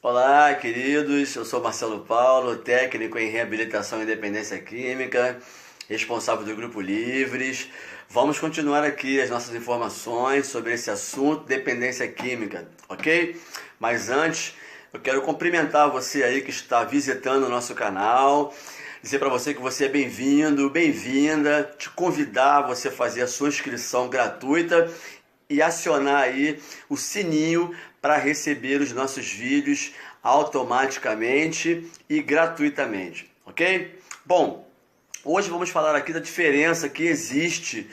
Olá, queridos. Eu sou Marcelo Paulo, técnico em reabilitação e dependência química, responsável do Grupo Livres. Vamos continuar aqui as nossas informações sobre esse assunto, dependência química, ok? Mas antes, eu quero cumprimentar você aí que está visitando o nosso canal, dizer para você que você é bem-vindo, bem-vinda, te convidar a você fazer a sua inscrição gratuita e acionar aí o sininho para receber os nossos vídeos automaticamente e gratuitamente, ok? Bom, hoje vamos falar aqui da diferença que existe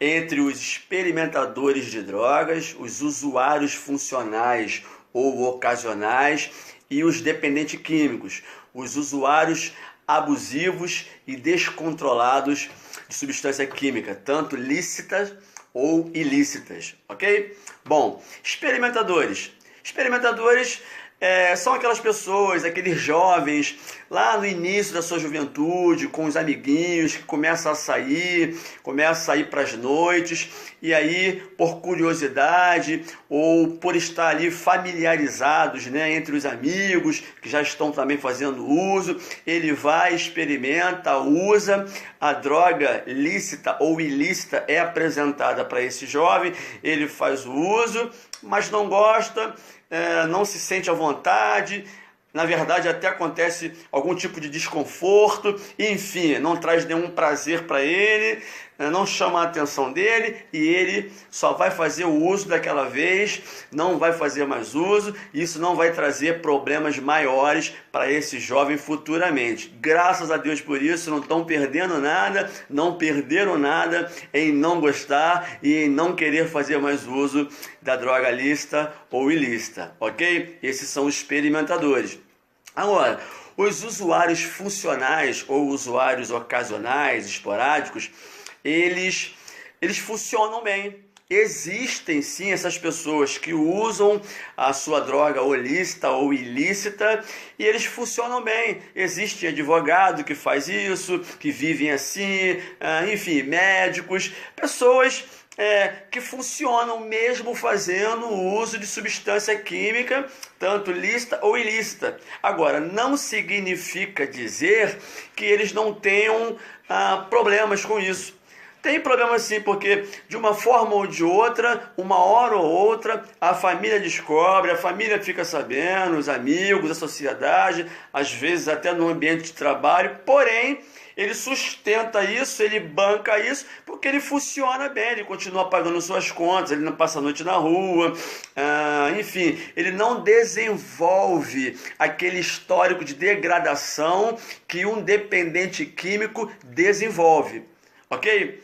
entre os experimentadores de drogas, os usuários funcionais ou ocasionais e os dependentes químicos, os usuários abusivos e descontrolados de substância química, tanto lícitas ou ilícitas, ok? Bom, experimentadores. Experimentadores são aquelas pessoas, aqueles jovens, lá no início da sua juventude, com os amiguinhos, que começam a sair para as noites, e aí, por curiosidade, ou por estar ali familiarizados, né, entre os amigos, que já estão também fazendo uso, ele vai, experimenta, usa, a droga lícita ou ilícita é apresentada para esse jovem, ele faz o uso, mas não gosta, não se sente à vontade, na verdade até acontece algum tipo de desconforto, enfim, não traz nenhum prazer para ele, não chama a atenção dele e ele só vai fazer o uso daquela vez, não vai fazer mais uso, e isso não vai trazer problemas maiores para esse jovem futuramente. Graças a Deus por isso, não estão perdendo nada, não perderam nada em não gostar e em não querer fazer mais uso da droga lícita ou ilícita, ok? Esses são os experimentadores. Agora, os usuários funcionais ou usuários ocasionais, esporádicos, eles funcionam bem. Existem sim essas pessoas que usam a sua droga ou lícita ou ilícita e eles funcionam bem. Existe advogado que faz isso, que vivem assim, enfim, médicos, pessoas que funcionam mesmo fazendo o uso de substância química, tanto lícita ou ilícita. Agora, não significa dizer que eles não tenham problemas com isso. Tem problema sim, porque de uma forma ou de outra, uma hora ou outra, a família descobre, a família fica sabendo, os amigos, a sociedade, às vezes até no ambiente de trabalho, porém, ele sustenta isso, ele banca isso, porque ele funciona bem, ele continua pagando suas contas, ele não passa a noite na rua, enfim, ele não desenvolve aquele histórico de degradação que um dependente químico desenvolve, ok?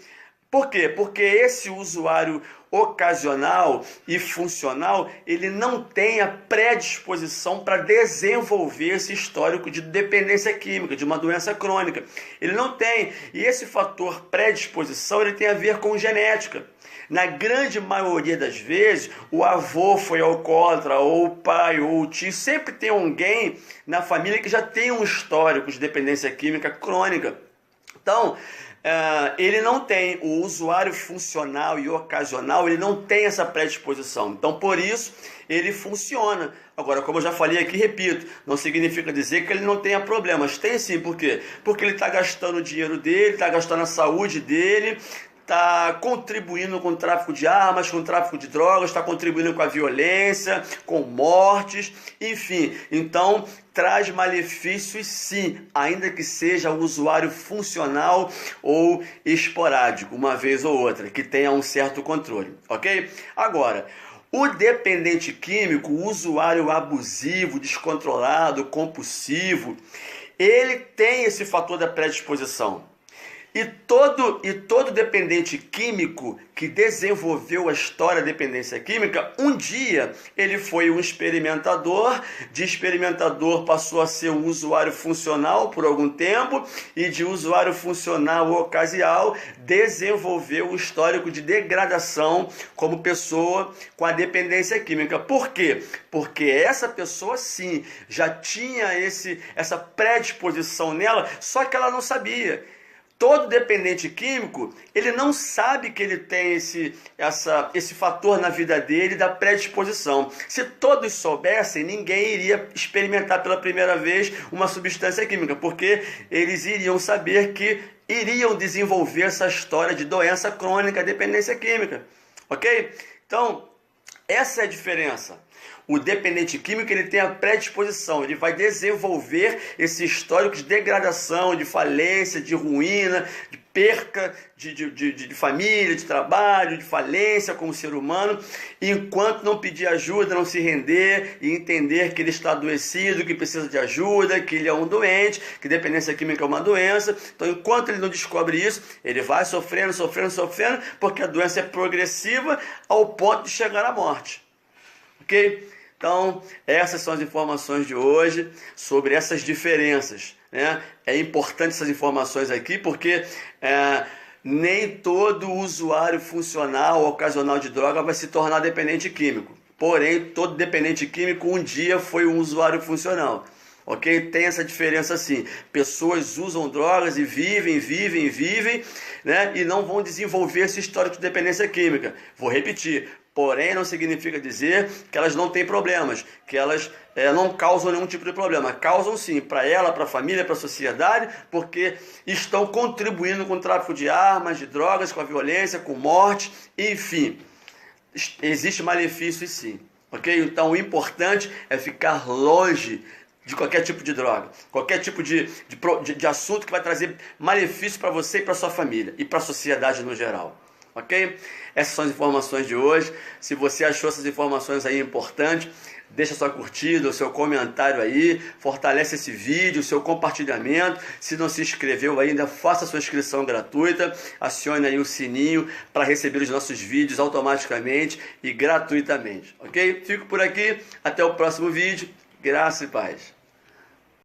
Por quê? Porque esse usuário ocasional e funcional, ele não tem a predisposição para desenvolver esse histórico de dependência química, de uma doença crônica. Ele não tem. E esse fator predisposição, ele tem a ver com genética. Na grande maioria das vezes, o avô foi alcoólatra, ou o pai, ou o tio. Sempre tem alguém na família que já tem um histórico de dependência química crônica. Então, ele não tem, o usuário funcional e ocasional, ele não tem essa predisposição. Então, por isso, ele funciona. Agora, como eu já falei aqui, repito, não significa dizer que ele não tenha problemas. Tem sim, por quê? Porque ele está gastando o dinheiro dele, está gastando a saúde dele, está contribuindo com o tráfico de armas, com o tráfico de drogas, está contribuindo com a violência, com mortes, enfim. Então, traz malefícios sim, ainda que seja o usuário funcional ou esporádico, uma vez ou outra, que tenha um certo controle, ok? Agora, o dependente químico, o usuário abusivo, descontrolado, compulsivo, ele tem esse fator da predisposição. E todo dependente químico que desenvolveu a história da dependência química, um dia ele foi um experimentador, de experimentador passou a ser um usuário funcional por algum tempo, e de usuário funcional ocasional desenvolveu um histórico de degradação como pessoa com a dependência química. Por quê? Porque essa pessoa sim, já tinha essa predisposição nela, só que ela não sabia. todo dependente químico, ele não sabe que ele tem esse fator na vida dele da predisposição. Se todos soubessem, ninguém iria experimentar pela primeira vez uma substância química, porque eles iriam saber que iriam desenvolver essa história de doença crônica, dependência química. Ok? Então, essa é a diferença. O dependente químico, ele tem a predisposição, ele vai desenvolver esse histórico de degradação, de falência, de ruína, de perca de família, de trabalho, de falência como ser humano, enquanto não pedir ajuda, não se render e entender que ele está adoecido, que precisa de ajuda, que ele é um doente, que dependência química é uma doença. Então, enquanto ele não descobre isso, ele vai sofrendo, porque a doença é progressiva ao ponto de chegar à morte. Ok? Então, essas são as informações de hoje sobre essas diferenças, né? É importante essas informações aqui porque nem todo usuário funcional ou ocasional de droga vai se tornar dependente químico. Porém, todo dependente químico um dia foi um usuário funcional. Ok? Tem essa diferença sim. Pessoas usam drogas e vivem, né? E não vão desenvolver esse histórico de dependência química. Vou repetir. Porém, não significa dizer que elas não têm problemas, que elas não causam nenhum tipo de problema. Causam sim, para ela, para a família, para a sociedade, porque estão contribuindo com o tráfico de armas, de drogas, com a violência, com morte, enfim. Existe malefício sim, ok? Então, o importante é ficar longe de qualquer tipo de droga, qualquer tipo de assunto que vai trazer malefício para você e para sua família, e para a sociedade no geral. Ok? Essas são as informações de hoje. Se você achou essas informações aí importantes, deixa sua curtida, o seu comentário aí, fortalece esse vídeo, o seu compartilhamento. Se não se inscreveu ainda, faça sua inscrição gratuita, acione aí o sininho para receber os nossos vídeos automaticamente e gratuitamente. Ok? Fico por aqui, até o próximo vídeo. Graça e paz.